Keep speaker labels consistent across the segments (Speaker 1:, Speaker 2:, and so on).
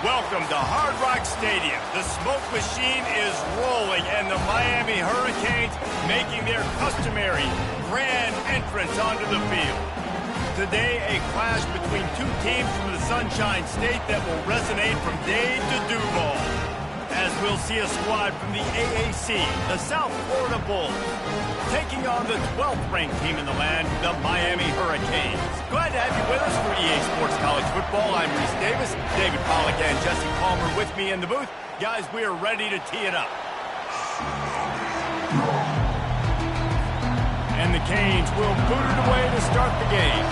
Speaker 1: Welcome to Hard Rock Stadium. The smoke machine is rolling, and the Miami Hurricanes making their customary grand entrance onto the field. Today, a clash between two teams from the Sunshine State that will resonate from Dade to Duval, as we'll see a squad from the AAC, the South Florida Bulls, taking on the 12th-ranked team in the land, the Miami Hurricanes. Glad to have you with us for EA Sports College Football. I'm Reese Davis, David Pollack and Jesse Palmer with me in the booth. Guys, we are ready to tee it up. And the Canes will boot it away to start the game.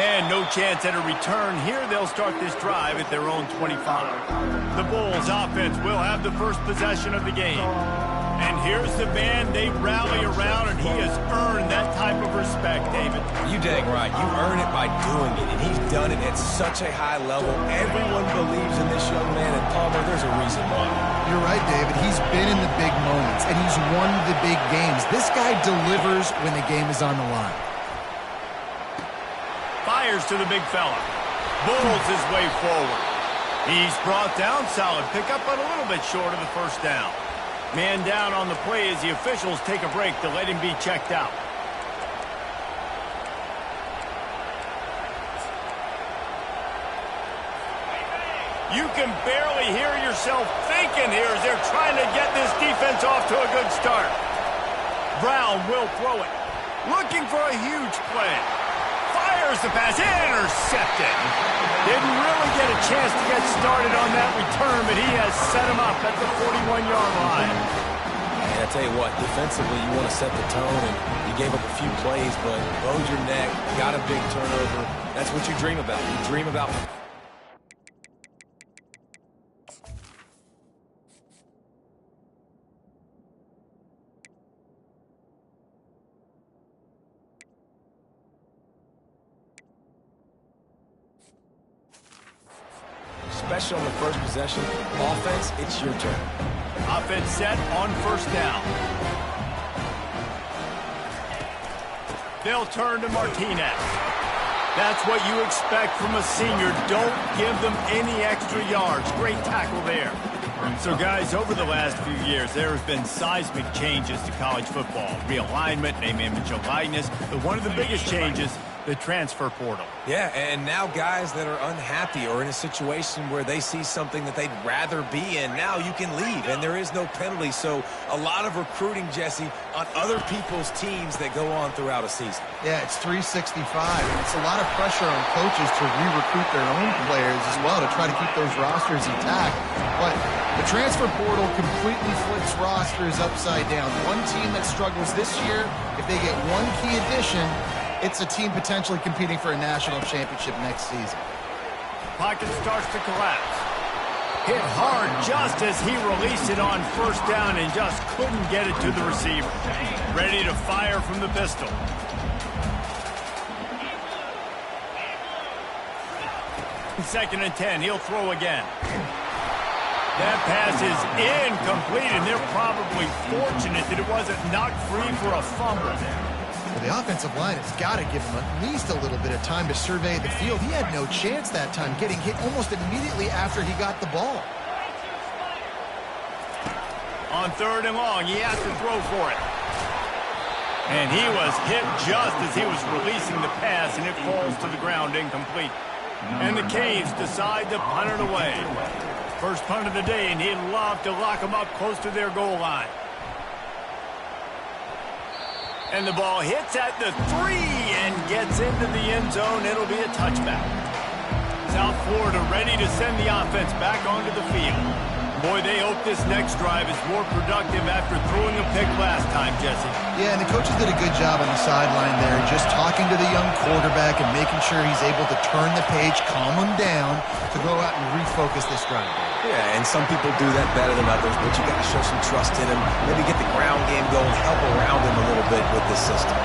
Speaker 1: And no chance at a return here. They'll start this drive at their own 25. The Bulls offense will have the first possession of the game. And here's the man they rally around, and he has earned that type of respect, David.
Speaker 2: You dang right. You earn it by doing it, and he's done it at such a high level. Everyone believes in this young man, and Palmer, there's a reason why.
Speaker 3: You're right, David. He's been in the big moments, and he's won the big games. This guy delivers when the game is on the line.
Speaker 1: Fires to the big fella. Bulls his way forward. He's brought down. Solid pickup, but a little bit short of the first down. Man down on the play as the officials take a break to let him be checked out. You can barely hear yourself thinking here as they're trying to get this defense off to a good start. Brown will throw it. Looking for a huge play. Fires the pass. Intercepted. Didn't really get a chance to get started on that return, but he has set him up at the 41-yard line.
Speaker 2: And I tell you what, defensively, you want to set the tone, and you gave up a few plays, but bowed your neck, got a big turnover. That's what you dream about. You dream about... Especially on the first possession. Offense, it's your turn.
Speaker 1: Offense set on first down. They'll turn to Martinez. That's what you expect from a senior. Don't give them any extra yards. Great tackle there. So, guys, over the last few years, there have been seismic changes to college football. Realignment, name, image, and likeness. But one of the biggest changes, the transfer portal.
Speaker 2: Yeah, and now guys that are unhappy or in a situation where they see something that they'd rather be in, now you can leave, and there is no penalty. So a lot of recruiting, Jesse, on other people's teams that go on throughout a season.
Speaker 3: Yeah, it's 365, and it's a lot of pressure on coaches to re-recruit their own players as well to try to keep those rosters intact. But the transfer portal completely flips rosters upside down. One team that struggles this year, if they get one key addition, it's a team potentially competing for a national championship next season.
Speaker 1: Pocket starts to collapse. Hit hard just as he released it on first down and just couldn't get it to the receiver. Ready to fire from the pistol. Second and 10, he'll throw again. That pass is incomplete, and they're probably fortunate that it wasn't knocked free for a fumble there.
Speaker 3: Well, the offensive line has got to give him at least a little bit of time to survey the field. He had no chance that time, getting hit almost immediately after he got the ball.
Speaker 1: On third and long, he has to throw for it. And he was hit just as he was releasing the pass, and it falls to the ground incomplete. And the Canes decide to punt it away. First punt of the day, and he'd love to lock them up close to their goal line. And the ball hits at the 3 and gets into the end zone. It'll be a touchback. South Florida ready to send the offense back onto the field. Boy, they hope this next drive is more productive after throwing a pick last time, Jesse.
Speaker 3: Yeah, and the coaches did a good job on the sideline there, just talking to the young quarterback and making sure he's able to turn the page, calm him down, to go out and refocus this drive.
Speaker 2: Yeah, and some people do that better than others, but you got to show some trust in him, maybe get the ground game going, help around him a little bit with this system.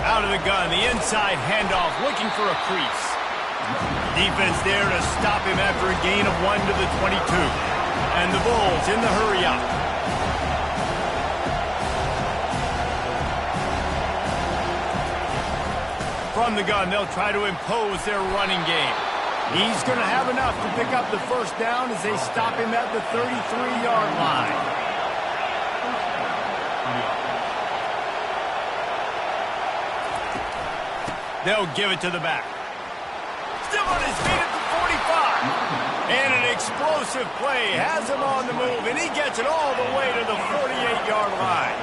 Speaker 1: Out of the gun, the inside handoff, looking for a crease. Defense there to stop him after a gain of 1 to the 22. And the Bulls in the hurry up. From the gun, they'll try to impose their running game. He's going to have enough to pick up the first down as they stop him at the 33-yard line. They'll give it to the back. Still on his feet at the 45. And an explosive play has him on the move, and he gets it all the way to the 48-yard line.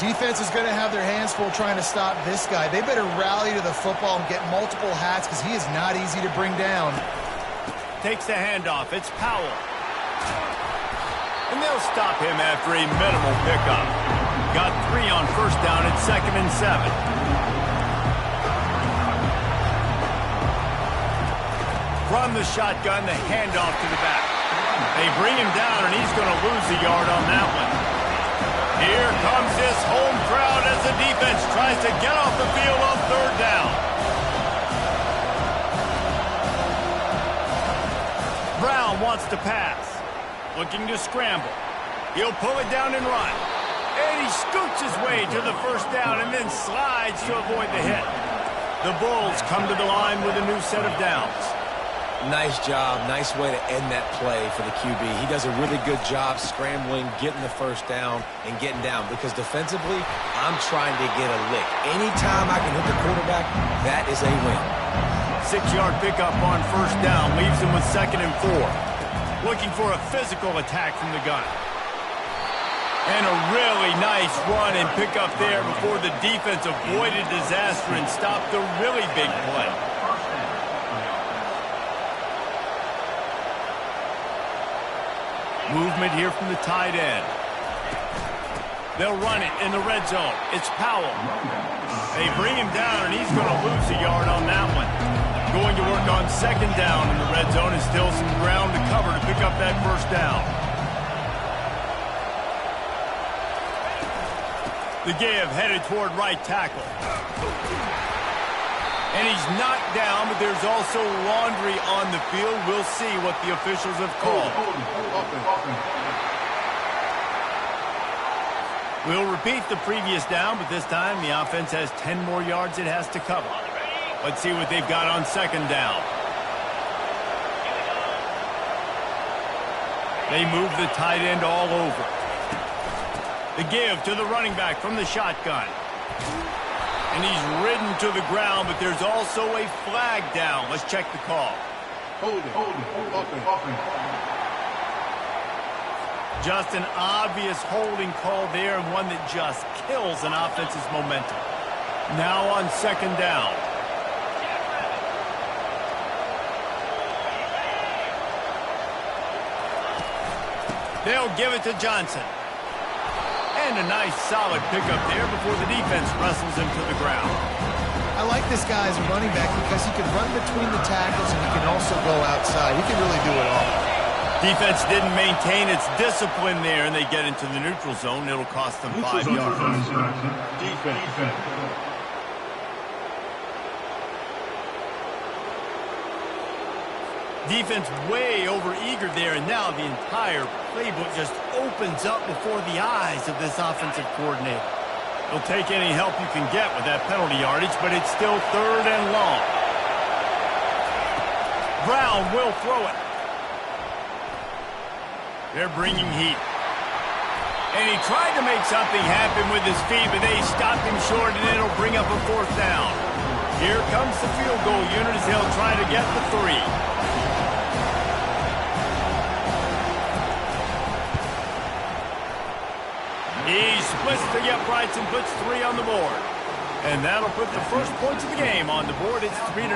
Speaker 3: Defense is going to have their hands full trying to stop this guy. They better rally to the football and get multiple hats because he is not easy to bring down.
Speaker 1: Takes the handoff. It's Powell. And they'll stop him after a minimal pickup. Got 3 on first down at 2nd and 7. From the shotgun, the handoff to the back. They bring him down, and he's going to lose a yard on that one. Here comes this home crowd as the defense tries to get off the field on 3rd down. Brown wants to pass. Looking to scramble. He'll pull it down and run. And he scoots his way to the first down and then slides to avoid the hit. The Bulls come to the line with a new set of downs.
Speaker 2: Nice job. Nice way to end that play for the QB. He does a really good job scrambling, getting the first down, and getting down. Because defensively, I'm trying to get a lick. Anytime I can hit the quarterback, that is a win.
Speaker 1: 6-yard pickup on first down leaves him with 2nd and 4. Looking for a physical attack from the gun. And a really nice run and pickup there before the defense avoided disaster and stopped the really big play. Movement here from the tight end. They'll run it in the red zone. It's Powell. They bring him down, and he's going to lose a yard on that one. Going to work on 2nd down in the red zone, and still some ground to cover to pick up that first down. The give headed toward right tackle. And he's knocked down, but there's also laundry on the field. We'll see what the officials have called. We'll repeat the previous down, but this time the offense has 10 more yards it has to cover. Let's see what they've got on 2nd down. They move the tight end all over. The give to the running back from the shotgun. And he's ridden to the ground, but there's also a flag down. Let's check the call.
Speaker 4: Holding.
Speaker 1: Just an obvious holding call there, and one that just kills an offense's momentum. Now on 2nd down. They'll give it to Johnson. And a nice solid pickup there before the defense wrestles him to the ground.
Speaker 3: I like this guy as a running back because he can run between the tackles and he can also go outside. He can really do it all.
Speaker 1: Defense didn't maintain its discipline there, and they get into the neutral zone. It'll cost them 5 yards.
Speaker 4: Defense.
Speaker 1: Defense way over-eager there, and now the entire playbook just opens up before the eyes of this offensive coordinator. He'll take any help you can get with that penalty yardage, but it's still 3rd and long. Brown will throw it. They're bringing heat. And he tried to make something happen with his feet, but they stopped him short, and it'll bring up a 4th down. Here comes the field goal unit as they'll try to get the 3. He splits the uprights and puts 3 on the board. And that'll put the first points of the game on the board. It's 3-0.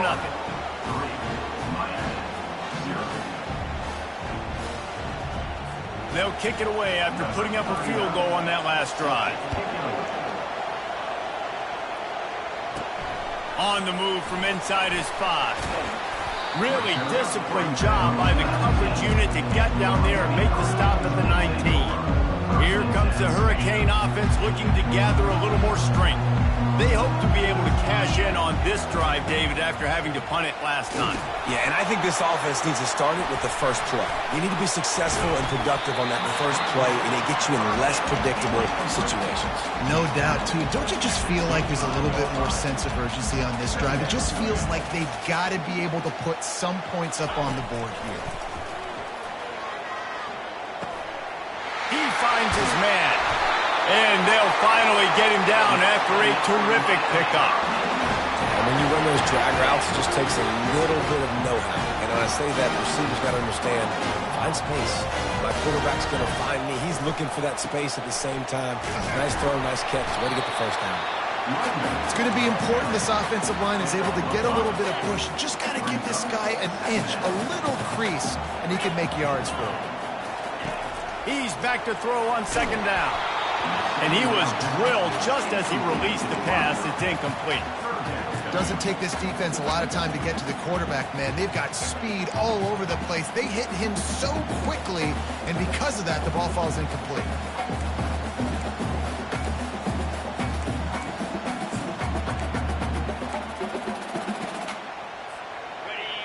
Speaker 1: They'll kick it away after putting up a field goal on that last drive. On the move from inside his 5. Really disciplined job by the coverage unit to get down there and make the stop at the 19. Here comes comes the Hurricane offense looking to gather a little more strength. They hope to be able to cash in on this drive, David, after having to punt it last time.
Speaker 2: Yeah, and I think this offense needs to start it with the first play. You need to be successful and productive on that first play, and it gets you in less predictable situations.
Speaker 3: No doubt, too. Don't you just feel like there's a little bit more sense of urgency on this drive? It just feels like they've got to be able to put some points up on the board here.
Speaker 1: He finds his man. And they'll finally get him down after a terrific pickup.
Speaker 2: And when you run those drag routes, it just takes a little bit of know-how. And when I say that, receivers got to understand, find space. My quarterback's going to find me. He's looking for that space at the same time. Nice throw, nice catch. Way to get the first down.
Speaker 3: It's going to be important this offensive line is able to get a little bit of push. Just got to give this guy an inch, a little crease, and he can make yards for him.
Speaker 1: He's back to throw on second down. And he was drilled just as he released the pass. It's incomplete.
Speaker 3: Doesn't take this defense a lot of time to get to the quarterback, man. They've got speed all over the place. They hit him so quickly, and because of that, the ball falls incomplete.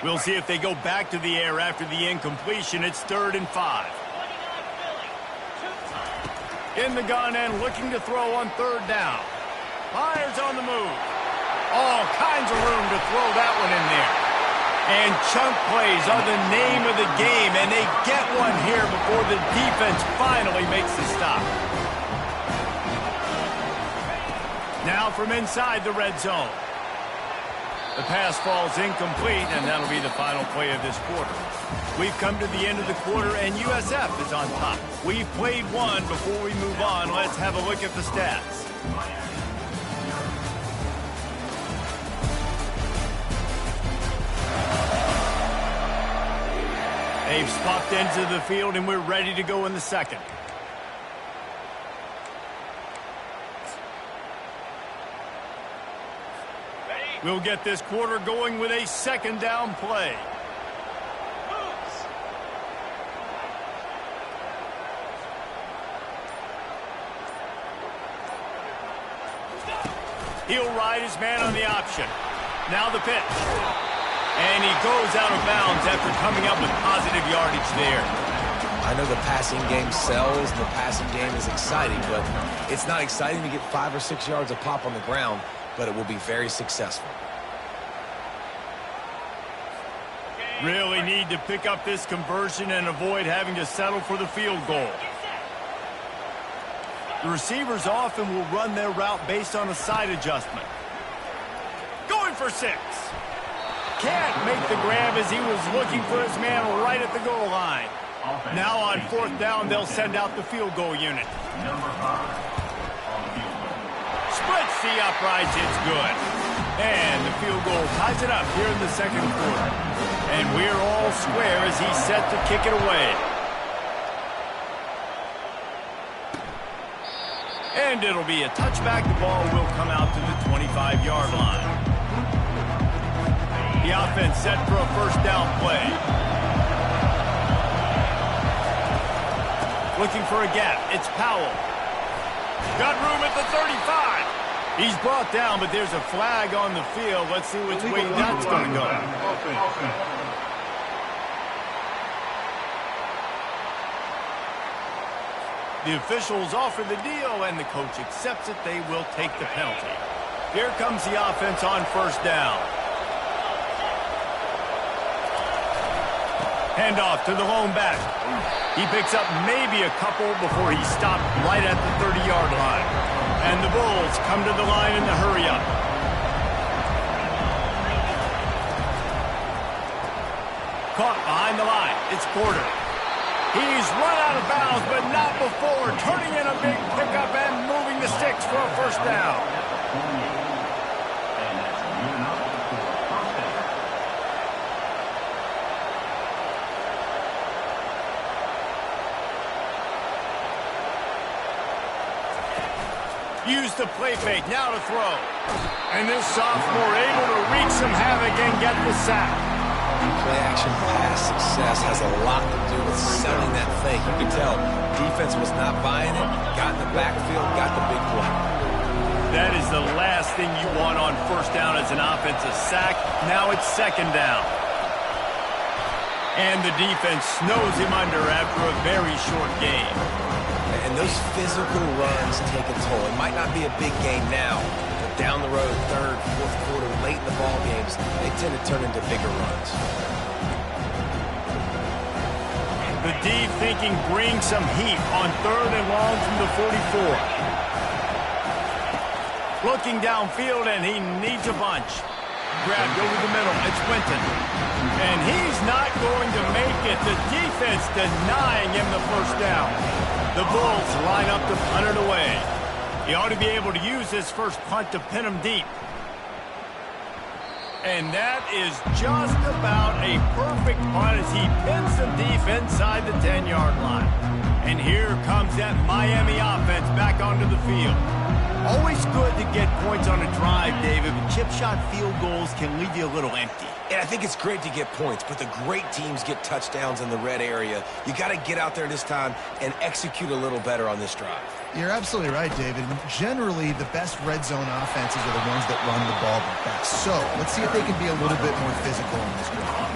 Speaker 1: We'll see if they go back to the air after the incompletion. It's 3rd and 5. In the gun and looking to throw on 3rd down. Fires on the move. All kinds of room to throw that one in there. And chunk plays are the name of the game, and they get one here before the defense finally makes the stop. Now from inside the red zone. The pass falls incomplete, and that'll be the final play of this quarter. We've come to the end of the quarter, and USF is on top. We've played one. Before we move on, let's have a look at the stats. They've swapped ends of the field, and we're ready to go in the second. We'll get this quarter going with a second down play. He'll ride his man on the option. Now the pitch. And he goes out of bounds after coming up with positive yardage there.
Speaker 2: I know the passing game sells, and the passing game is exciting, but it's not exciting to get 5 or 6 yards of pop on the ground, but it will be very successful.
Speaker 1: Really need to pick up this conversion and avoid having to settle for the field goal. The receivers often will run their route based on a side adjustment. Going for 6. Can't make the grab as he was looking for his man right at the goal line. Now on 4th down, they'll send out the field goal unit. Splits the uprights, it's good. And the field goal ties it up here in the second quarter. And we're all square as he's set to kick it away. And it'll be a touchback. The ball will come out to the 25-yard line. The offense set for a first down play. Looking for a gap. It's Powell. Got room at the 35. He's brought down, but there's a flag on the field. Let's see which way that's going to go. The officials offer the deal, and the coach accepts it. They will take the penalty. Here comes the offense on first down. Handoff to the lone back. He picks up maybe a couple before he's stopped right at the 30-yard line. And the Bulls come to the line in the hurry-up. Caught behind the line. It's Porter. He's run out of bounds, but not before turning in a big pickup and moving the sticks for a first down. Use the play fake, now to throw. And this sophomore able to wreak some havoc and get the sack.
Speaker 2: play-action pass success has a lot to do with selling that fake. You can tell defense was not buying it, got in the backfield, got the big play.
Speaker 1: That is the last thing you want on first down as an offensive sack. Now it's second down. And the defense snows him under after a very short game.
Speaker 2: And those physical runs take a toll. It might not be a big game now, but down the road, third, fourth quarter, late in the ball games, they tend to turn into bigger runs.
Speaker 1: The D thinking bring some heat on third and long from the 44. Looking downfield, and he needs a bunch. Grabbed over the middle. It's Winton. And he's not going to make it. The defense denying him the first down. The Bulls line up to punt it away. He ought to be able to use this first punt to pin him deep. And that is just about a perfect punt as he pins them deep inside the 10-yard line. And here comes that Miami offense back onto the field. Always good to get points on a drive, David, but chip shot field goals can leave you a little empty.
Speaker 2: And I think it's great to get points, but the great teams get touchdowns in the red area. You got to get out there this time and execute a little better on this drive.
Speaker 3: You're absolutely right, David. Generally, the best red zone offenses are the ones that run the ball the best. So let's see if they can be a little bit more physical in this drive.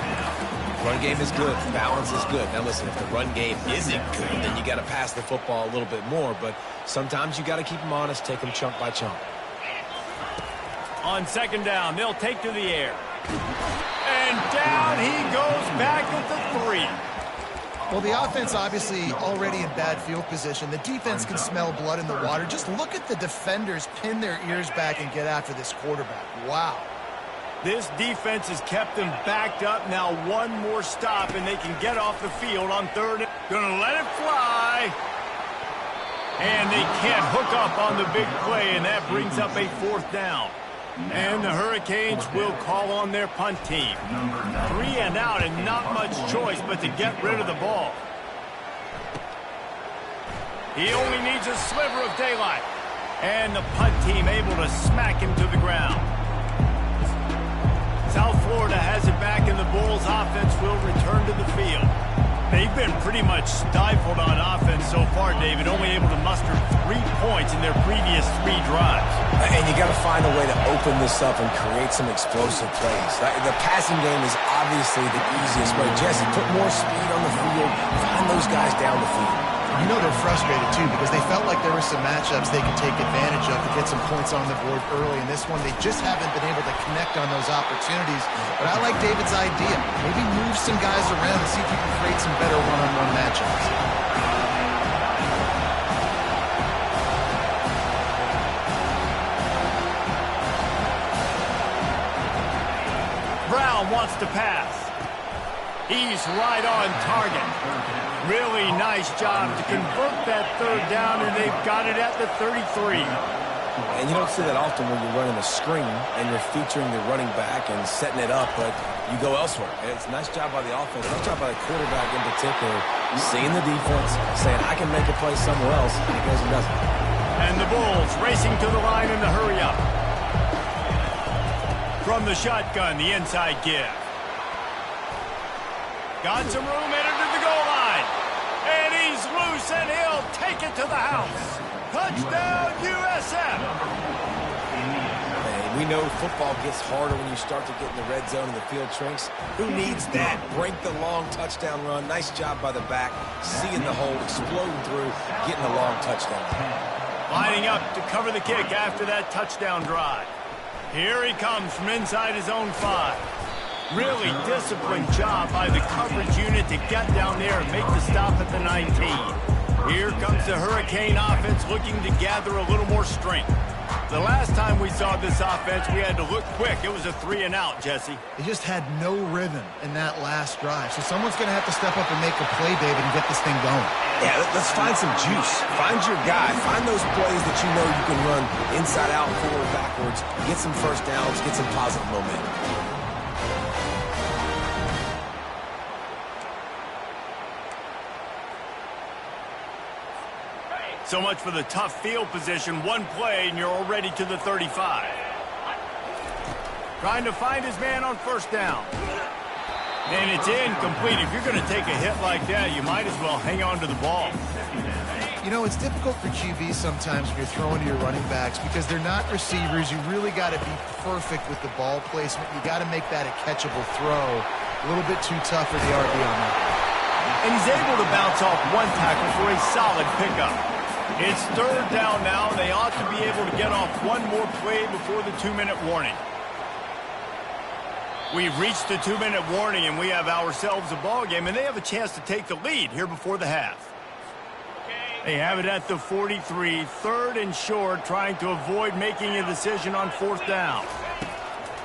Speaker 2: Run game is good. Balance is good. Now, listen, if the run game isn't good, then you got to pass the football a little bit more. But sometimes you got to keep them honest, take them chunk by chunk.
Speaker 1: On second down, they'll take to the air. And down he goes back at the 3.
Speaker 3: Well, the offense obviously already in bad field position. The defense can smell blood in the water. Just look at the defenders pin their ears back and get after this quarterback. Wow.
Speaker 1: This defense has kept them backed up. Now one more stop, and they can get off the field on third. Gonna let it fly. And they can't hook up on the big play, and that brings up a fourth down. And the Hurricanes will call on their punt team. 3 and out, and not much choice but to get rid of the ball. He only needs a sliver of daylight. And the punt team able to smack him to the ground. South Florida has it back, and the Bulls offense will return to the field. They've been pretty much stifled on offense so far, David, only able to muster 3 points in their previous 3 drives.
Speaker 2: And you got to find a way to open this up and create some explosive plays. The passing game is obviously the easiest way. Jesse, put more speed on the field, find those guys down the field.
Speaker 3: You know they're frustrated, too, because they felt like there were some matchups they could take advantage of to get some points on the board early. In this one, they just haven't been able to connect on those opportunities. But I like David's idea. Maybe move some guys around and see if you can create some better one-on-one matchups.
Speaker 1: Brown wants to pass. He's right on target. Really nice job to convert that third down, and they've got it at the 33.
Speaker 2: And you don't see that often when you're running a screen and you're featuring the running back and setting it up, but you go elsewhere. It's a nice job by the offense, nice job by the quarterback in particular, seeing the defense, saying, I can make a play somewhere else, and he goes and does it.
Speaker 1: And the Bulls racing to the line in the hurry-up. From the shotgun, the inside give. Got some room, headed to the goal line. And he's loose, and he'll take it to the house. Touchdown, USF.
Speaker 2: And we know football gets harder when you start to get in the red zone and the field shrinks. Who needs that? Break the long touchdown run. Nice job by the back, seeing the hole, exploding through, getting a long touchdown.
Speaker 1: Lining up to cover the kick after that touchdown drive. Here he comes from inside his own 5. Really disciplined job by the coverage unit to get down there and make the stop at the 19. Here comes the Hurricane offense looking to gather a little more strength. The last time we saw this offense, we had to look quick. It was a 3 and out, Jesse.
Speaker 3: They just had no rhythm in that last drive. So someone's going to have to step up and make a play, David, and get this thing going.
Speaker 2: Yeah, let's find some juice. Find your guy. Find those plays that you know you can run inside out, forward, backwards. Get some first downs. Get some positive momentum.
Speaker 1: So much for the tough field position. One play, and you're already to the 35. Trying to find his man on first down. And it's incomplete. If you're going to take a hit like that, you might as well hang on to the ball.
Speaker 3: You know, it's difficult for QBs sometimes when you're throwing to your running backs because they're not receivers. You really got to be perfect with the ball placement. You got to make that a catchable throw. A little bit too tough for the RB on that.
Speaker 1: And he's able to bounce off one tackle for a solid pickup. It's third down now. They ought to be able to get off one more play before the 2-minute warning. We've reached the 2-minute warning, and we have ourselves a ball game, and they have a chance to take the lead here before the half. They have it at the 43, third and short, trying to avoid making a decision on fourth down.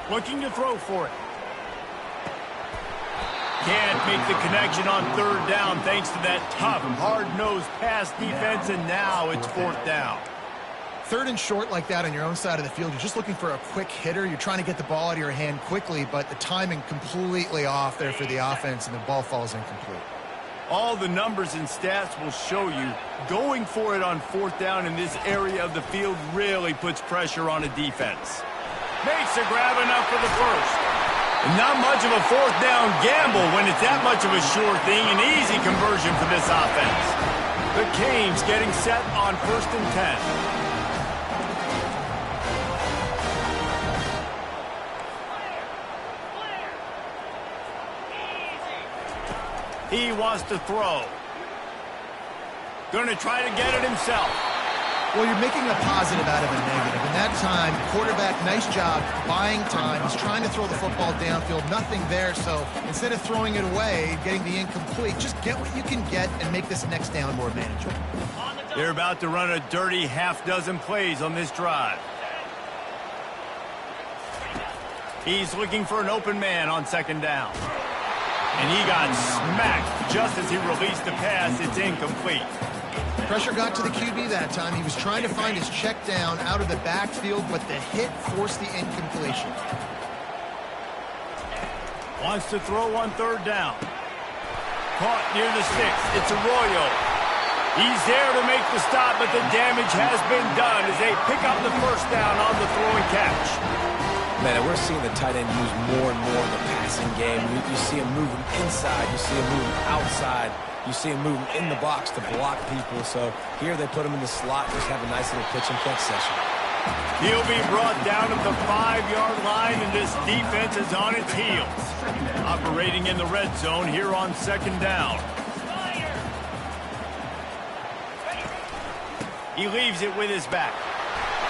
Speaker 1: Looking to throw for it. Can't make the connection on third down thanks to that tough, hard-nosed pass defense, and now it's fourth down.
Speaker 3: Third and short like that on your own side of the field, you're just looking for a quick hitter. You're trying to get the ball out of your hand quickly, but the timing completely off there for the offense, and the ball falls incomplete.
Speaker 1: All the numbers and stats will show you going for it on fourth down in this area of the field really puts pressure on a defense. Makes a grab enough for the first. Not much of a fourth down gamble when it's that much of a sure thing. An easy conversion for this offense. The Canes getting set on 1st and 10. He wants to throw. Going to try to get it himself.
Speaker 3: Well, you're making a positive out of a negative. In that time, quarterback, nice job buying time. He's trying to throw the football downfield. Nothing there, so instead of throwing it away, getting the incomplete, just get what you can get and make this next down more manageable.
Speaker 1: They're about to run a dirty half-dozen plays on this drive. He's looking for an open man on 2nd down. And he got smacked just as he released the pass. It's incomplete.
Speaker 3: Pressure got to the QB that time. He was trying to find his check down out of the backfield, but the hit forced the incompletion.
Speaker 1: Wants to throw on 3rd down. Caught near the 6. It's Arroyo. He's there to make the stop, but the damage has been done as they pick up the 1st down on the throw and catch.
Speaker 2: Man, and we're seeing the tight end used more and more in the passing game. You see him moving inside. You see him moving outside. You see him moving in the box to block people. So here they put him in the slot, just have a nice little pitch and catch session.
Speaker 1: He'll be brought down at the 5-yard line, and this defense is on its heels. Operating in the red zone here on 2nd down. He leaves it with his back.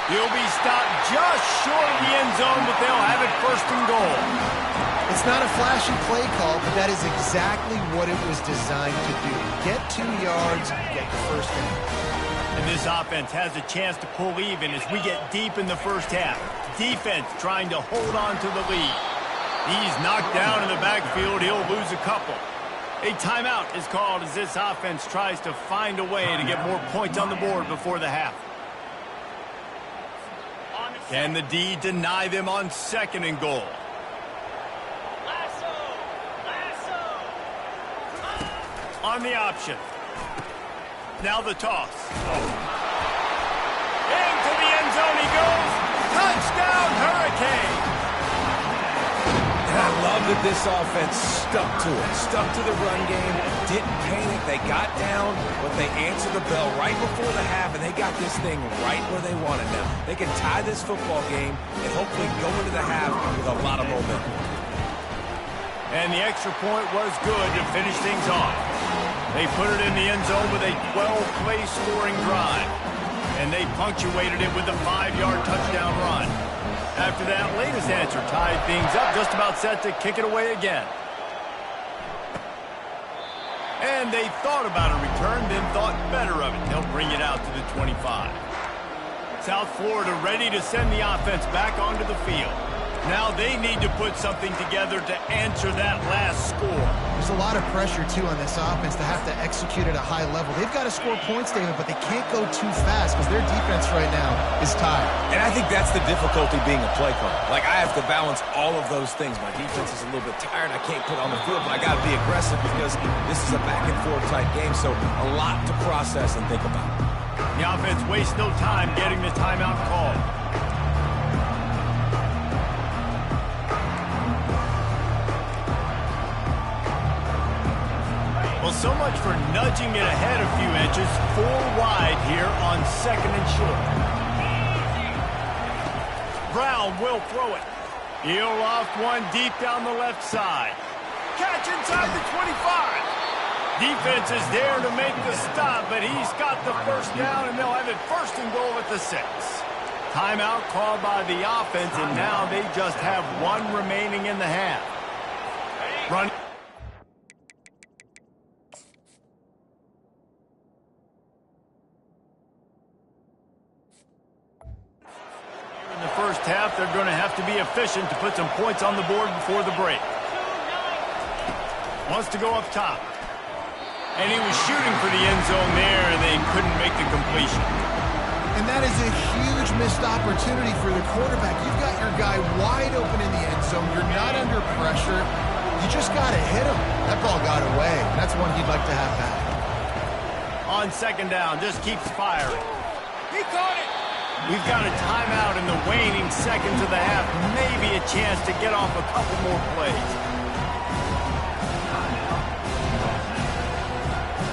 Speaker 1: He'll be stopped just short of the end zone, but they'll have it 1st and goal.
Speaker 3: It's not a flashy play call, but that is exactly what it was designed to do. Get 2 yards, get the 1st down.
Speaker 1: And this offense has a chance to pull even as we get deep in the 1st half. Defense trying to hold on to the lead. He's knocked down in the backfield. He'll lose a couple. A timeout is called as this offense tries to find a way to get more points on the board before the half. Can the D deny them on 2nd and goal? On the option. Now the toss. Into the end zone he goes. Touchdown, Hurricane!
Speaker 2: And I love that this offense stuck to it. Stuck to the run game. Didn't panic. They got down, but they answered the bell right before the half, and they got this thing right where they want it now. They can tie this football game and hopefully go into the half with a lot of momentum.
Speaker 1: And the extra point was good to finish things off. They put it in the end zone with a 12-play scoring drive. And they punctuated it with a 5-yard touchdown run. After that latest answer tied things up, just about set to kick it away again. And they thought about a return, then thought better of it. They'll bring it out to the 25. South Florida ready to send the offense back onto the field. Now they need to put something together to answer that last score.
Speaker 3: There's a lot of pressure, too, on this offense to have to execute at a high level. They've got to score points, David, but they can't go too fast because their defense right now is tired.
Speaker 2: And I think that's the difficulty being a play caller. Like, I have to balance all of those things. My defense is a little bit tired. I can't put on the field, but I got to be aggressive because this is a back-and-forth type game, so a lot to process and think about.
Speaker 1: The offense wastes no time getting the timeout called. Well, so much for nudging it ahead a few inches. 4 wide here on 2nd and short. Brown will throw it. He'll loft one deep down the left side. Catch inside the 25. Defense is there to make the stop, but he's got the first down, and they'll have it 1st and goal at the 6. Timeout called by the offense, and now they just have 1 remaining in the half. Run. In the first half, they're going to have to be efficient to put some points on the board before the break. Wants to go up top. And he was shooting for the end zone there, and they couldn't make the completion.
Speaker 3: And that is a huge missed opportunity for the quarterback. You've got your guy wide open in the end zone. You're not under pressure. You just got to hit him. That ball got away. That's one he'd like to have back.
Speaker 1: On 2nd down, just keeps firing. He caught it! We've got a timeout in the waning seconds of the half. Maybe a chance to get off a couple more plays.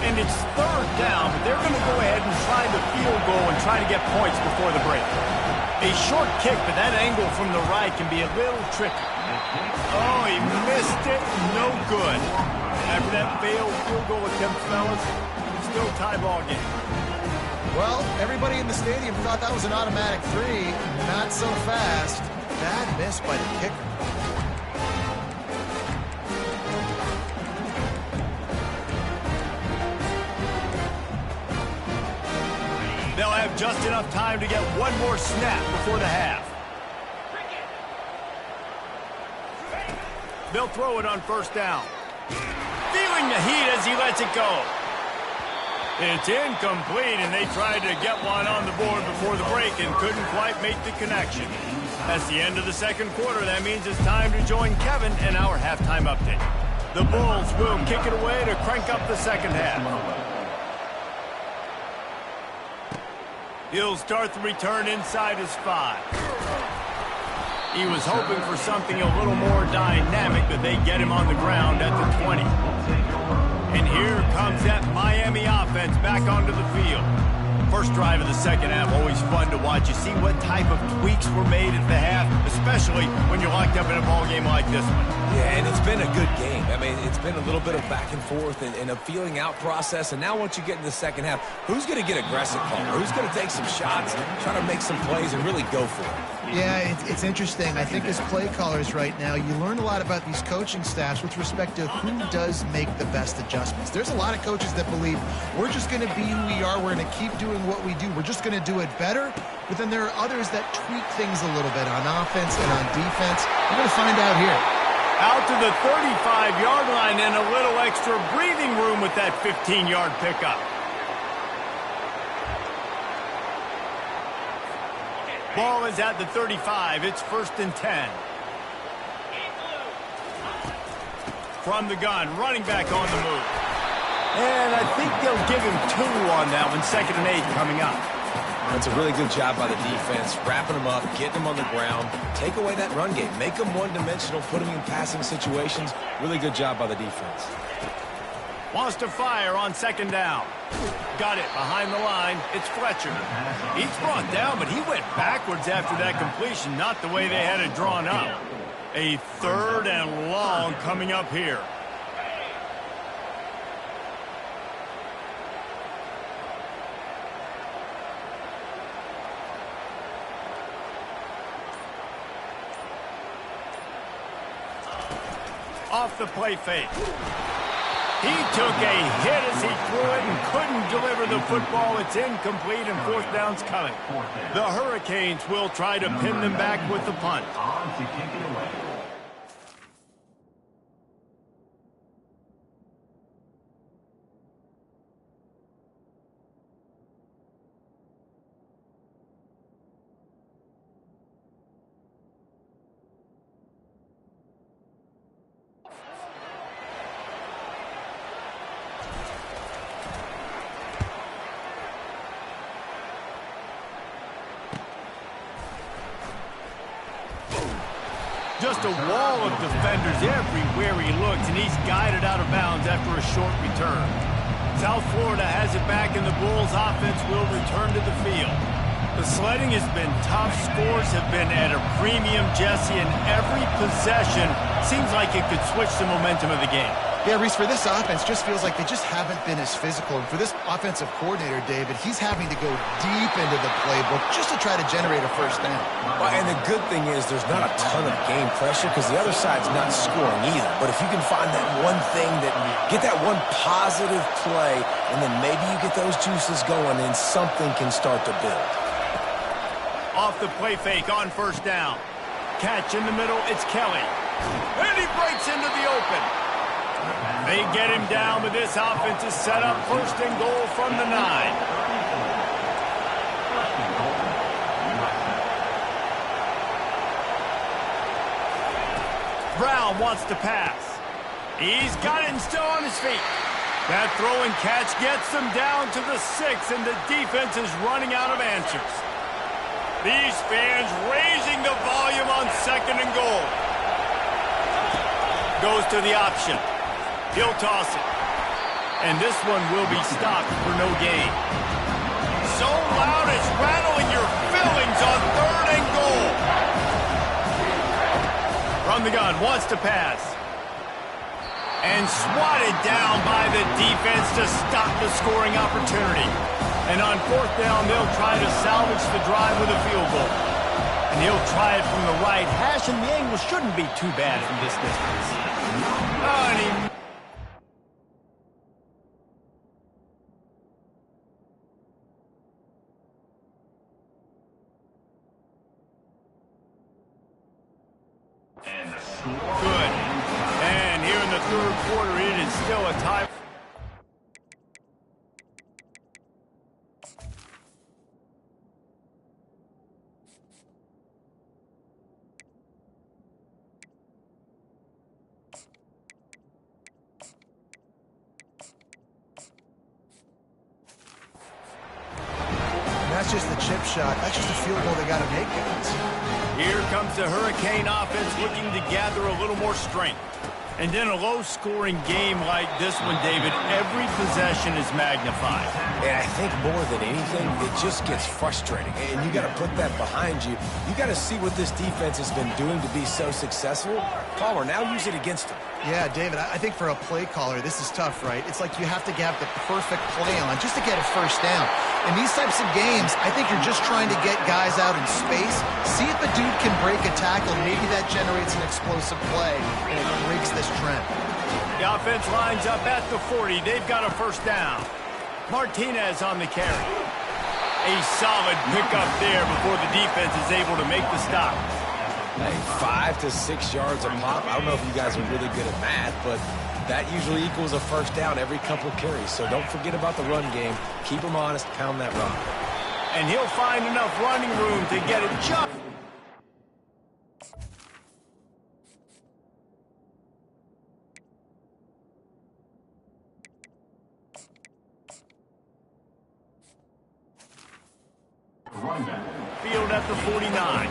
Speaker 1: And it's 3rd down, but they're going to go ahead and try the field goal and try to get points before the break. A short kick, but that angle from the right can be a little tricky. Oh, he missed it. No good. After that failed field goal attempt, fellas, still tie ball game.
Speaker 3: Well, everybody in the stadium thought that was an automatic 3. Not so fast. Bad miss by the kicker.
Speaker 1: They'll have just enough time to get 1 more snap before the half. They'll throw it on 1st down. Feeling the heat as he lets it go. It's incomplete, and they tried to get one on the board before the break and couldn't quite make the connection. That's the end of the 2nd quarter. That means it's time to join Kevin in our halftime update. The Bulls will kick it away to crank up the 2nd half. He'll start the return inside his 5. He was hoping for something a little more dynamic, but they get him on the ground at the 20. And here comes that Miami offense back onto the field. First drive of the 2nd half, always fun to watch. You see what type of tweaks were made at the half, especially when you're locked up in a ball game like this one.
Speaker 2: Yeah, and it's been a good game. I mean, it's been a little bit of back and forth and a feeling out process. And now once you get in the 2nd half, who's going to get aggressive, Palmer? Who's going to take some shots, try to make some plays, and really go for it?
Speaker 3: Yeah, it's interesting. I think as play callers right now, you learn a lot about these coaching staffs with respect to who does make the best adjustments. There's a lot of coaches that believe we're just going to be who we are. We're going to keep doing what we do. We're just going to do it better. But then there are others that tweak things a little bit on offense and on defense. We're going to find out here.
Speaker 1: Out to the 35-yard line and a little extra breathing room with that 15-yard pickup. Ball is at the 35. It's 1st and 10. From the gun, running back on the move. And I think they'll give him 2 on that one. 2nd and 8 coming up.
Speaker 2: That's a really good job by the defense, wrapping them up, getting them on the ground, take away that run game, make them one-dimensional, put them in passing situations. Really good job by the defense.
Speaker 1: Wants to fire on 2nd down. Got it behind the line. It's Fletcher. He's brought down, but he went backwards after that completion, not the way they had it drawn up. A 3rd and long coming up here. Off the play fake. He took a hit as he threw it and couldn't deliver the football. It's incomplete and 4th down's coming. The Hurricanes will try to pin them back with the punt. Just a wall of defenders everywhere he looks, and he's guided out of bounds after a short return. South Florida has it back, and the Bulls offense will return to the field. The sledding has been tough. Scores have been at a premium, Jesse, and every possession seems like it could switch the momentum of the game.
Speaker 3: Yeah, Reese, for this offense, just feels like they just haven't been as physical. And for this offensive coordinator, David, he's having to go deep into the playbook just to try to generate a first down.
Speaker 2: Well, and the good thing is there's not a ton of game pressure because the other side's not scoring either. But if you can find that one thing, get that one positive play, and then maybe you get those juices going and something can start to build.
Speaker 1: Off the play fake on first down. Catch in the middle, it's Kelly. And he breaks into the open. They get him down, but this offense is set up first and goal from the 9. Brown wants to pass. He's got it and still on his feet. That throw and catch gets them down to the 6, and the defense is running out of answers. These fans raising the volume on second and goal. Goes to the option. He'll toss it. And this one will be stopped for no gain. So loud it's rattling your fillings on third and goal. From the gun, wants to pass. And swatted down by the defense to stop the scoring opportunity. And on fourth down, they'll try to salvage the drive with a field goal. And he'll try it from the right hash, and the angle shouldn't be too bad from this distance. And he... Good. And here in the third quarter, it is still a tie.
Speaker 3: That's just the chip shot. That's just a field goal they got to make, guys.
Speaker 1: Here comes the Hurricane offense looking to gather a little more strength. And in a low-scoring game like this one, David, every possession is magnified.
Speaker 2: And I think more than anything, it just gets frustrating. And you got to put that behind you. You got to see what this defense has been doing to be so successful. Palmer, now use it against them.
Speaker 3: Yeah, David, I think for a play caller, this is tough, right? It's like you have to have the perfect play on just to get a first down. In these types of games, I think you're just trying to get guys out in space, see if a dude can break a tackle, maybe that generates an explosive play, and it breaks this trend.
Speaker 1: The offense lines up at the 40. They've got a first down. Martinez on the carry. A solid pickup there before the defense is able to make the stop.
Speaker 2: Hey, 5 to 6 yards a pop. I don't know if you guys are really good at math, but that usually equals a first down every couple carries. So don't forget about the run game. Keep them honest, pound that rock.
Speaker 1: And he'll find enough running room to get it just. Field at the 49.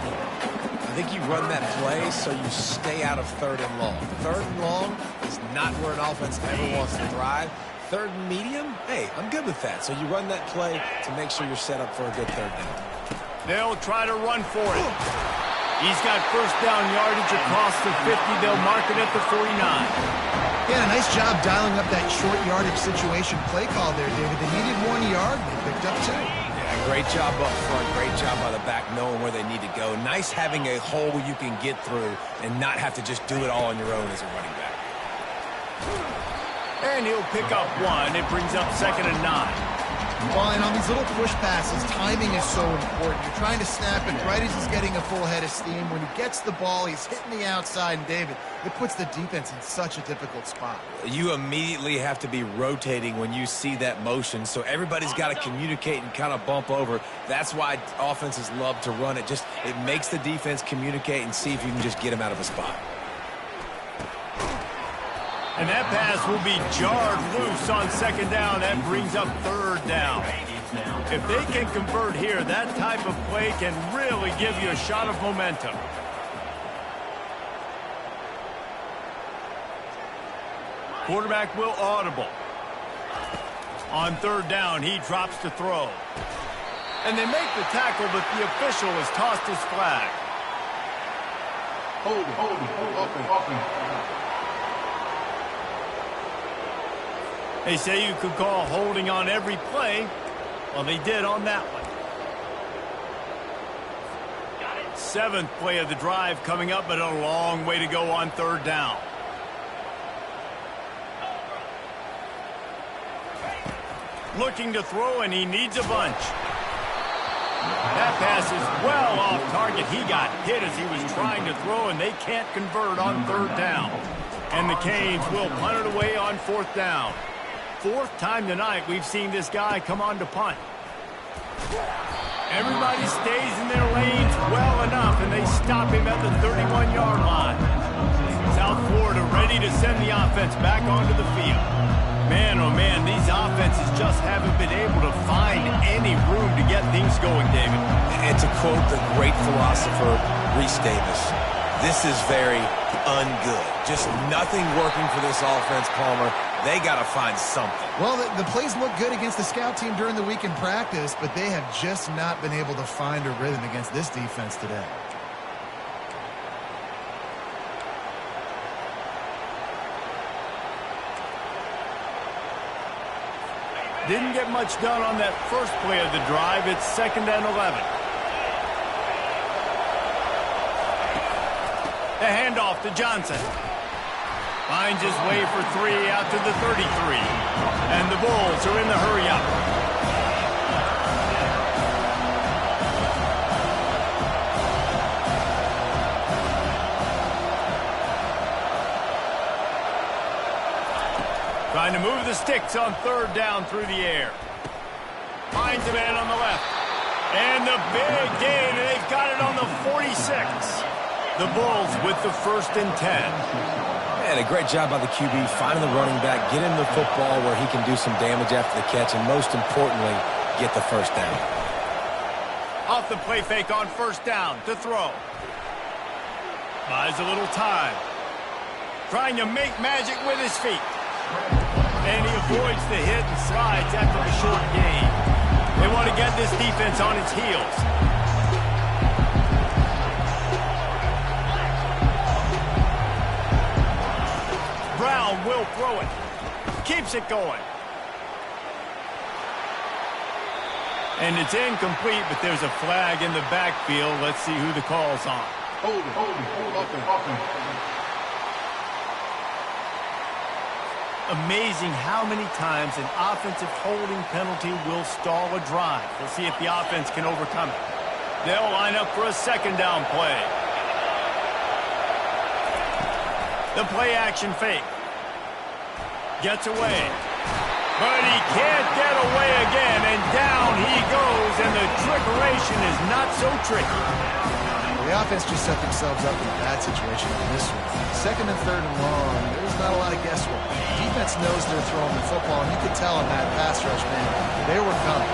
Speaker 2: I think you run that play so you stay out of third and long. Third and long is not where an offense ever wants to thrive. Third and medium, hey, I'm good with that. So you run that play to make sure you're set up for a good third down.
Speaker 1: They'll try to run for it. He's got first down yardage across the 50. They'll mark it at the 49.
Speaker 3: Yeah, nice job dialing up that short yardage situation play call there, David. They needed 1 yard, and they picked up 2.
Speaker 2: Great job up front. Great job by the back knowing where they need to go. Nice having a hole you can get through and not have to just do it all on your own as a running back.
Speaker 1: And he'll pick up 1. It brings up 2nd and 9.
Speaker 3: Well, and on these little push passes, timing is so important. You're trying to snap it right as he's getting a full head of steam. When he gets the ball, he's hitting the outside. And, David, it puts the defense in such a difficult spot.
Speaker 2: You immediately have to be rotating when you see that motion, so everybody's got to communicate and kind of bump over. That's why offenses love to run it. It makes the defense communicate and see if you can just get him out of a spot.
Speaker 1: And that pass will be jarred loose on 2nd down. That brings up 3rd down. If they can convert here, that type of play can really give you a shot of momentum. Quarterback will audible. On third down, he drops to throw. And they make the tackle, but the official has tossed his flag.
Speaker 4: Hold it. Offense.
Speaker 1: They say you could call holding on every play. Well, they did on that one. 7th play of the drive coming up, but a long way to go on third down. Looking to throw, and he needs a bunch. That pass is well off target. He got hit as he was trying to throw, and they can't convert on third down. And the Canes will punt it away on 4th down. 4th time tonight we've seen this guy come on to punt. Everybody stays in their lanes well enough, and they stop him at the 31-yard line. South Florida ready to send the offense back onto the field. Man, oh man, these offenses just haven't been able to find any room to get things going, David.
Speaker 2: And to quote the great philosopher, Reese Davis, this is very ungood. Just nothing working for this offense, Palmer. They got to find something.
Speaker 3: Well, the plays look good against the scout team during the week in practice, but they have just not been able to find a rhythm against this defense today.
Speaker 1: Didn't get much done on that first play of the drive. It's 2nd and 11. The handoff to Johnson. Finds his way for 3 out to the 33. And the Bulls are in the hurry-up. Trying to move the sticks on third down through the air. Finds a man on the left. And the big gain, and they've got it on the 46. The Bulls with the 1st and 10.
Speaker 2: Man, a great job by the QB, finding the running back, get him the football where he can do some damage after the catch, and most importantly, get the 1st down.
Speaker 1: Off the play fake on 1st down to throw. Buys a little time. Trying to make magic with his feet. And he avoids the hit and slides after the short gain. They want to get this defense on its heels. Brown will throw it. Keeps it going. And it's incomplete, but there's a flag in the backfield. Let's see who the call's on.
Speaker 4: Hold it. Offense.
Speaker 1: Amazing how many times an offensive holding penalty will stall a drive. We'll see if the offense can overcome it. They'll line up for a 2nd down play. The play action fake. Gets away. But he can't get away again, and down he goes, and the trickeration is not so tricky.
Speaker 3: The offense just set themselves up in a bad situation in this one. 2nd and 3rd and long, there's not a lot of guesswork. Defense knows they're throwing the football, and you could tell in that pass rush, man, they were coming.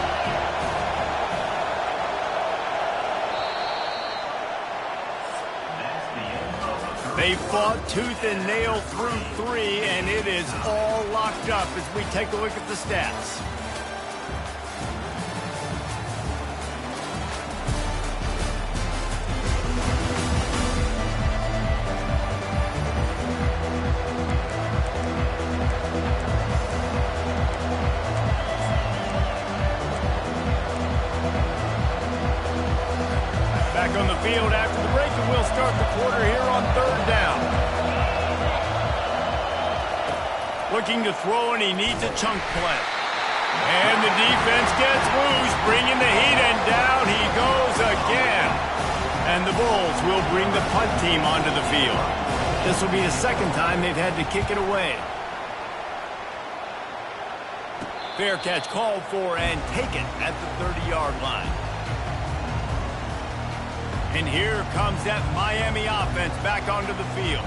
Speaker 1: They fought tooth and nail through 3, and it is all locked up as we take a look at the stats. Back on the field after the break, and we'll start the quarter here on 3rd down. Looking to throw, and he needs a chunk play. And the defense gets loose, bringing the heat, and down he goes again. And the Bulls will bring the punt team onto the field. This will be the 2nd time they've had to kick it away. Fair catch called for and taken at the 30-yard line. And here comes that Miami offense back onto the field.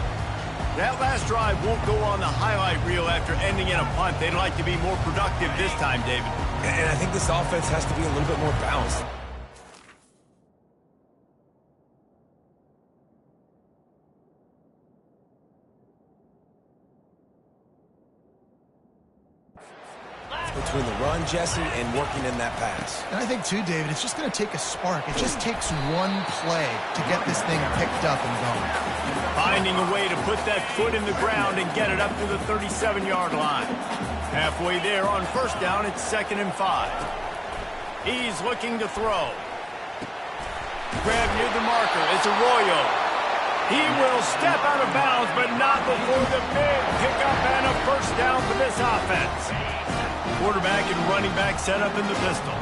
Speaker 1: That last drive won't go on the highlight reel after ending in a punt. They'd like to be more productive this time, David.
Speaker 2: And I think this offense has to be a little bit more balanced. between the run, Jesse, and working in that pass.
Speaker 3: And I think, too, David, it's just going to take a spark. It just takes one play to get this thing picked up and going.
Speaker 1: Finding a way to put that foot in the ground and get it up to the 37-yard line. Halfway there on first down, it's 2nd and 5. He's looking to throw. Grab near the marker. It's Arroyo. He will step out of bounds, but not before the big pickup and a first down for this offense. Quarterback and running back set up in the pistol.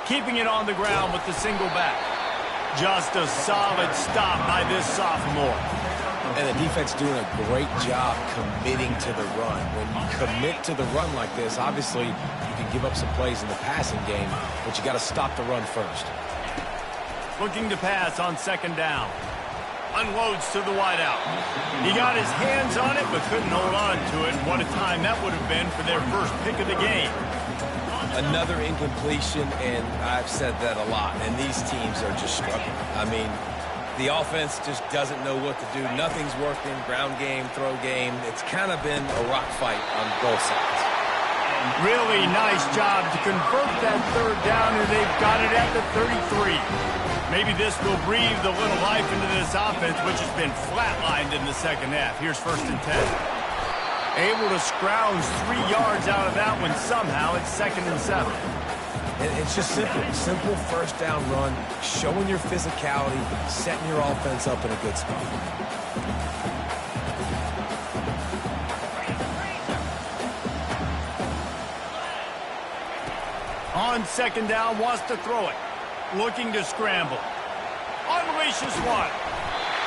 Speaker 1: Keeping it on the ground with the single back. Just a solid stop by this sophomore.
Speaker 2: And the defense doing a great job committing to the run. When you commit to the run like this, obviously you can give up some plays in the passing game, but you got to stop the run first.
Speaker 1: Looking to pass on 2nd down. Unloads to the wideout. He got his hands on it, but couldn't hold on to it. What a time that would have been for their first pick of the game.
Speaker 2: Another incompletion, and I've said that a lot, and these teams are just struggling. I mean, the offense just doesn't know what to do. Nothing's working. Ground game, throw game. It's kind of been a rock fight on both sides.
Speaker 1: Really nice job to convert that 3rd down, and they've got it at the 33. Maybe this will breathe a little life into this offense, which has been flatlined in the 2nd half. Here's 1st and 10. Able to scrounge 3 yards out of that one somehow. It's 2nd and 7.
Speaker 2: And it's just simple first down run, showing your physicality, setting your offense up in a good spot.
Speaker 1: On 2nd down, wants to throw it. Looking to scramble. Unleashes one.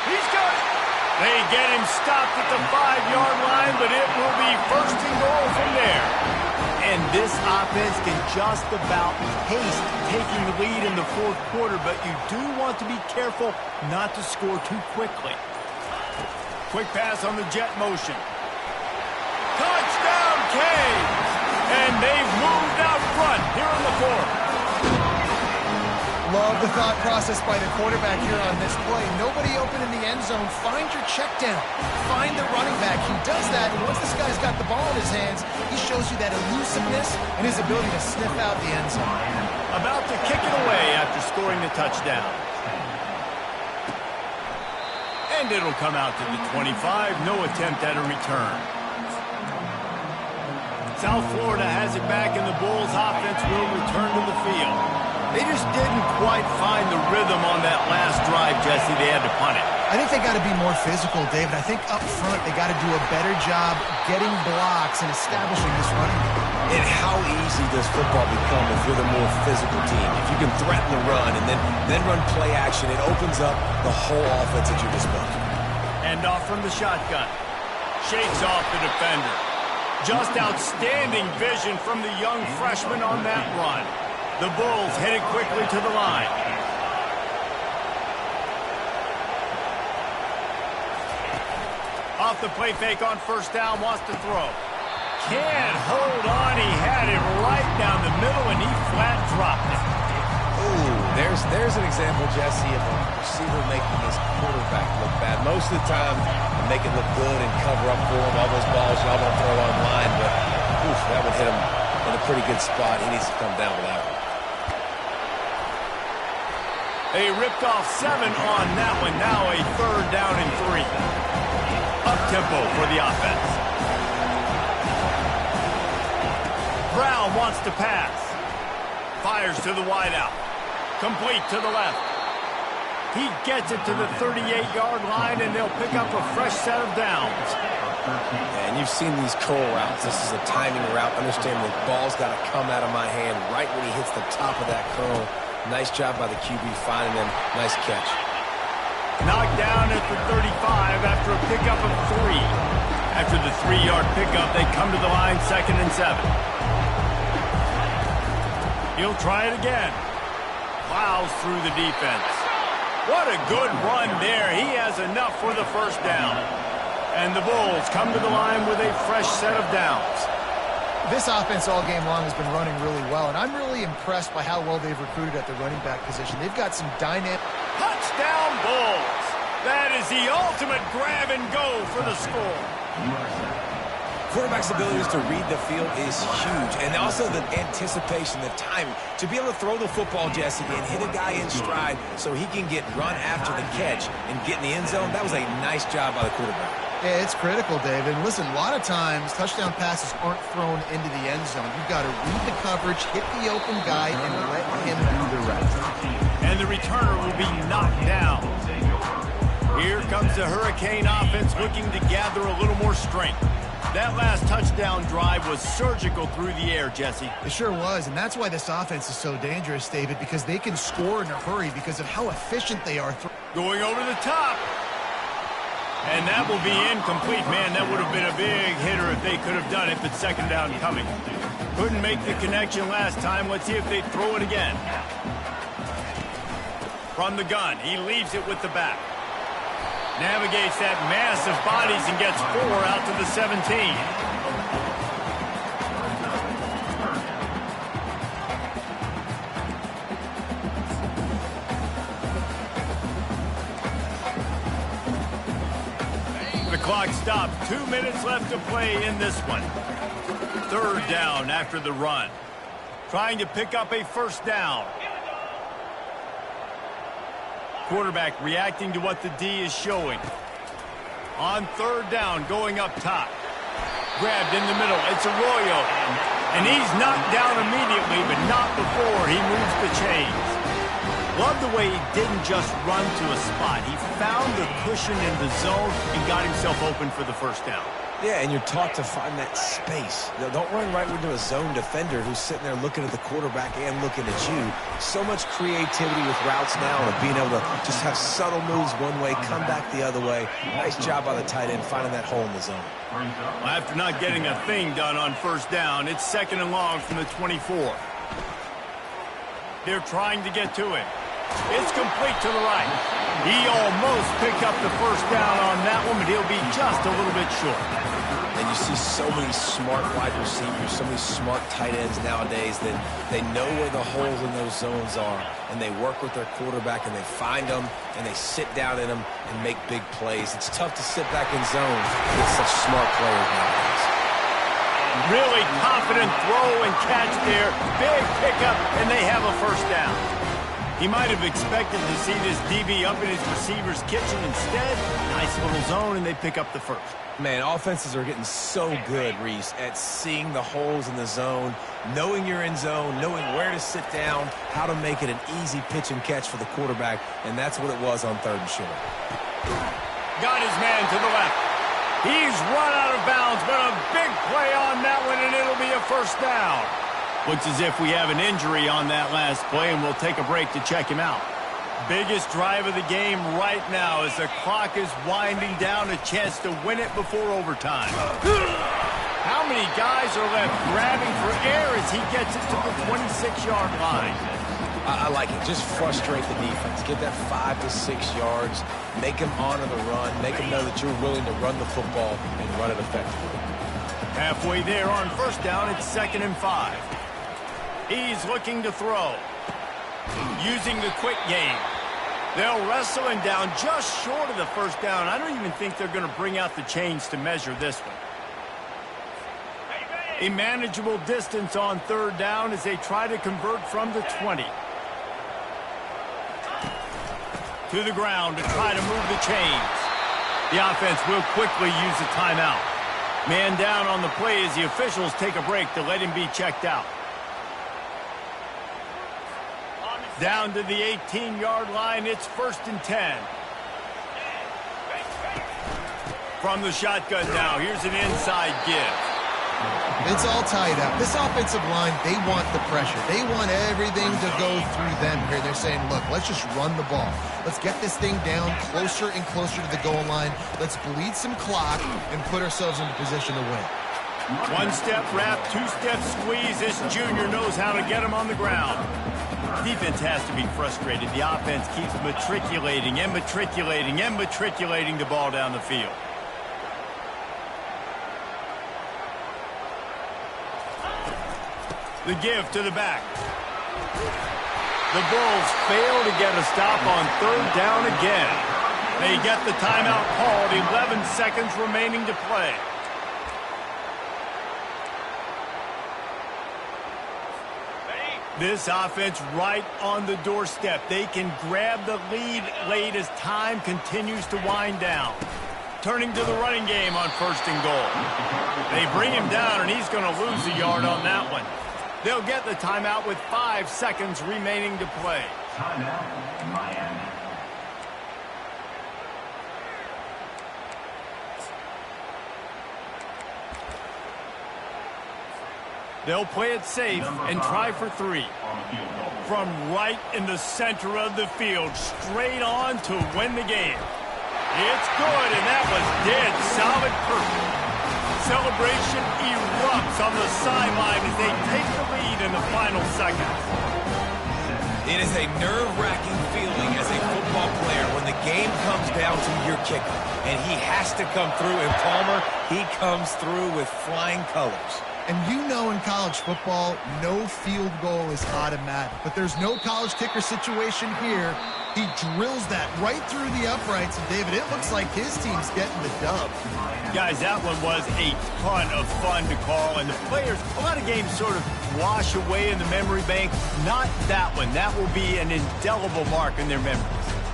Speaker 1: He's got it. They get him stopped at the 5-yard line, but it will be 1st and goal from there. And this offense can just about taste taking the lead in the 4th quarter, but you do want to be careful not to score too quickly. Quick pass on the jet motion. Touchdown, Canes! And they've moved out front here in the 4th.
Speaker 3: Love the thought process by the quarterback here on this play. Nobody open in the end zone. Find your check down. Find the running back. He does that, and once this guy's got the ball in his hands, he shows you that elusiveness and his ability to sniff out the end zone.
Speaker 1: About to kick it away after scoring the touchdown. And it'll come out to the 25. No attempt at a return. South Florida has it back, and the Bulls offense will return to the field. They just didn't quite find the rhythm on that last drive, Jesse. They had to punt it.
Speaker 3: I think they got to be more physical, David. I think up front they got to do a better job getting blocks and establishing this running game.
Speaker 2: And how easy does football become if you're the more physical team? If you can threaten the run and then run play action, it opens up the whole offense at your disposal.
Speaker 1: And off from the shotgun. Shakes off the defender. Just outstanding vision from the young freshman on that run. The Bulls headed quickly to the line. Off the play fake on 1st down, wants to throw. Can't hold on. He had it right down the middle, and he flat dropped it.
Speaker 2: Ooh, there's an example, Jesse, of a receiver making his quarterback look bad. Most of the time, they make it look good and cover up for him. All those balls y'all want to throw online, but oof, that would hit him in a pretty good spot. He needs to come down with that one.
Speaker 1: They ripped off 7 on that one. Now a 3rd down and 3. Up-tempo for the offense. Brown wants to pass. Fires to the wideout. Complete to the left. He gets it to the 38-yard line, and they'll pick up a fresh set of downs.
Speaker 2: And you've seen these curl routes. This is a timing route. Understand the ball's got to come out of my hand right when he hits the top of that curl. Nice job by the QB finding him. Nice catch.
Speaker 1: Knocked down at the 35 after a pickup of 3. After the 3-yard pickup, they come to the line 2nd and 7. He'll try it again. Plows through the defense. What a good run there. He has enough for the 1st down. And the Bulls come to the line with a fresh set of downs.
Speaker 3: This offense all game long has been running really well, and I'm really impressed by how well they've recruited at the running back position. They've got some dynamic...
Speaker 1: Touchdown, Bulls! That is the ultimate grab and go for the score.
Speaker 2: quarterback's abilities to read the field is huge, and also the anticipation, the timing. To be able to throw the football, Jesse, and hit a guy in stride so he can get run after the catch and get in the end zone, that was a nice job by the quarterback.
Speaker 3: Yeah, it's critical, David. Listen, a lot of times touchdown passes aren't thrown into the end zone. You've got to read the coverage, hit the open guy, and let him do the rest.
Speaker 1: And the returner will be knocked down. Here comes the Hurricane offense looking to gather a little more strength. That last touchdown drive was surgical through the air, Jesse.
Speaker 3: It sure was, and that's why this offense is so dangerous, David, because they can score in a hurry because of how efficient they are.
Speaker 1: Going over the top. And that will be incomplete. Man, that would have been a big hitter if they could have done it, but second down coming. Couldn't make the connection last time. Let's see if they throw it again. From the gun, he leaves it with the back. Navigates that mass of bodies and gets 4 out to the 17. The clock stopped. 2 minutes left to play in this one. Third down after the run. Trying to pick up a first down. Quarterback reacting to what the D is showing. On third down, going up top. Grabbed in the middle. It's Arroyo. And he's knocked down immediately, but not before he moves the chains. Love the way he didn't just run to a spot. He found the cushion in the zone and got himself open for the first down.
Speaker 2: Yeah, and you're taught to find that space. Don't run right into a zone defender who's sitting there looking at the quarterback and looking at you. So much creativity with routes now and being able to just have subtle moves one way, come back the other way. Nice job by the tight end finding that hole in the zone.
Speaker 1: Well, after not getting a thing done on first down, it's second and long from the 24. They're trying to get to him. It's complete to the right. He almost picked up the first down on that one, but he'll be just a little bit short.
Speaker 2: And you see so many smart wide receivers, so many smart tight ends nowadays that they know where the holes in those zones are, and they work with their quarterback, and they find them, and they sit down in them and make big plays. It's tough to sit back in zone with such smart players nowadays.
Speaker 1: Really confident throw and catch there. Big pickup, and they have a first down. He might have expected to see this DB up in his receiver's kitchen. Instead, nice little zone, and they pick up the first.
Speaker 2: Man, offenses are getting so good, Reese, at seeing the holes in the zone, knowing you're in zone, knowing where to sit down, how to make it an easy pitch and catch for the quarterback, and that's what it was on third and short.
Speaker 1: Got his man to the left. He's run out of bounds, but a big play on that one, and it'll be a first down. Looks as if we have an injury on that last play, and we'll take a break to check him out. Biggest drive of the game right now as the clock is winding down, a chance to win it before overtime. How many guys are left grabbing for air as he gets it to the 26-yard line?
Speaker 2: I like it. Just frustrate the defense. Get that 5 to 6 yards. Make them honor the run. Make them know that you're willing to run the football and run it effectively.
Speaker 1: Halfway there on first down, it's 2nd and 5. He's looking to throw. Using the quick game. They'll wrestle him down just short of the first down. I don't even think they're going to bring out the chains to measure this one. A manageable distance on third down as they try to convert from the 20. To the ground to try to move the chains. The offense will quickly use a timeout. Man down on the play as the officials take a break to let him be checked out. Down to the 18-yard line, it's 1st and 10. From the shotgun now, here's an inside give.
Speaker 3: It's all tied up. This offensive line, they want the pressure. They want everything to go through them here. They're saying, look, let's just run the ball. Let's get this thing down closer and closer to the goal line. Let's bleed some clock and put ourselves in a position to win.
Speaker 1: One-step wrap, two-step squeeze. This junior knows how to get him on the ground. Defense has to be frustrated. The offense keeps matriculating and matriculating and matriculating the ball down the field. The give to the back. The Bulls fail to get a stop on third down again. They get the timeout called. 11 seconds remaining to play. This offense right on the doorstep. They can grab the lead late as time continues to wind down. Turning to the running game on 1st and goal. They bring him down, and he's going to lose a yard on that one. They'll get the timeout with 5 seconds remaining to play.
Speaker 5: Timeout, Miami.
Speaker 1: They'll play it safe and try for 3. From right in the center of the field, straight on to win the game. It's good, and that was dead solid perfect. Celebration erupts on the sideline as they take the lead in the final seconds.
Speaker 2: It is a nerve-wracking feeling as a football player when the game comes down to your kicker, and he has to come through. And Palmer, he comes through with flying colors.
Speaker 3: And you know in college football, no field goal is automatic. But there's no college kicker situation here. He drills that right through the uprights. And, David, it looks like his team's getting the dub.
Speaker 1: Guys, that one was a ton of fun to call. And the players, a lot of games sort of wash away in the memory bank. Not that one. That will be an indelible mark in their memories.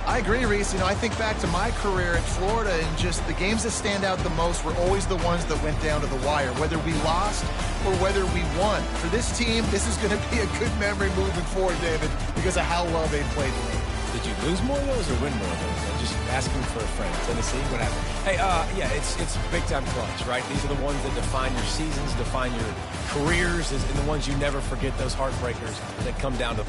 Speaker 3: I agree, Reese. You know, I think back to my career at Florida, and just the games that stand out the most were always the ones that went down to the wire, whether we lost or whether we won. For this team, this is going to be a good memory moving forward, David, because of how well they played the league.
Speaker 2: Did you lose more of those or win more of those? I'm just asking for a friend. Tennessee, what happened? Hey, yeah, it's big-time clutch, right? These are the ones that define your seasons, define your careers, and the ones you never forget, those heartbreakers that come down to